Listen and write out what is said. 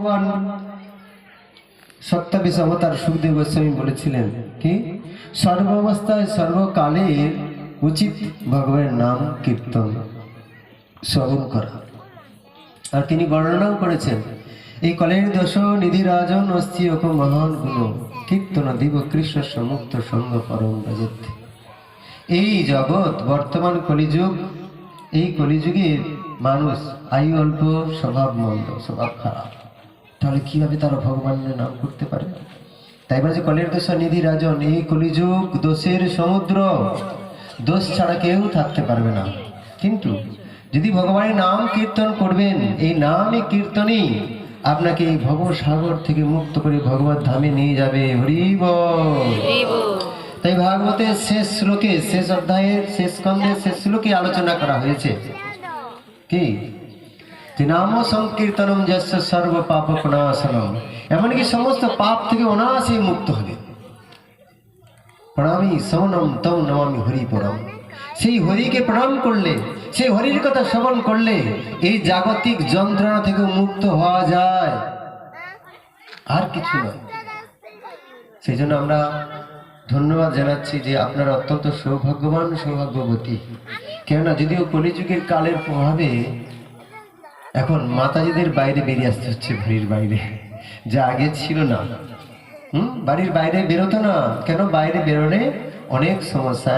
ভগবান সত্যাবিশ অবতার সুখদেব গোস্বামী বলেছিলেন কি সর্বাবস্থায় সর্বকালে উচিত ভগবানের নাম কীর্তন শ্রবণ করা। আর তিনি বর্ণনাও করেছেন এই কলের দোষ নিধি রাজন অস্থি অক মহান গুণ কীর্তন দিব কৃষ্ণ সমুক্ত সঙ্গ পরম রাজত্ব। এই জগৎ বর্তমান কলিযুগ, এই কলিযুগের মানুষ আয়ু অল্প, স্বভাব মন্দ, স্বভাব খারাপ, তাহলে কিভাবে তারা ভগবানের নাম করতে পারে? তাই বলে যে কলের দোষ নিধি রাজন, এই কলিযুগ দোষের সমুদ্র, দোষ ছাড়া কেউ থাকতে পারবে না। কিন্তু যদি ভগবানের নাম কীর্তন করবেন, এই নামই কীর্তনই আপনাকে এই ভবসাগর থেকে মুক্ত করে ভগবত ধামে নিয়ে যাবে। হরি বল। তাই ভাগবতের শেষ শ্লোকে, শেষ অধ্যায়ের শেষ স্কন্ধের শেষ শ্লোকে আলোচনা করা হয়েছে কি যে নাম সংকীর্তনম যস্য সর্ব পাপ প্রণাশনম, এমনকি সমস্ত পাপ থেকে অনায়াসে মুক্ত হবে। প্রণামী সমনম তম নমামি হরি পরম, সেই হরিকে প্রণাম করলে, সেই হরির কথা শ্রবণ করলে এই জাগতিক যন্ত্রণা থেকে মুক্ত হওয়া যায়, আর কিছু নয়। সেই জন্য আমরা ধন্যবাদ জানাচ্ছি যে আপনারা অত্যন্ত সৌভাগ্যবান, সৌভাগ্যবতী। কেননা যদিও কলিযুগের কালের প্রভাবে এখন মাতাজিদের বাইরে বেরিয়ে আসতে হচ্ছে, বাড়ির বাইরে, যা আগে ছিল না। বাড়ির বাইরে বেরোতো না, কেন? বাইরে বেরোলে অনেক সমস্যা,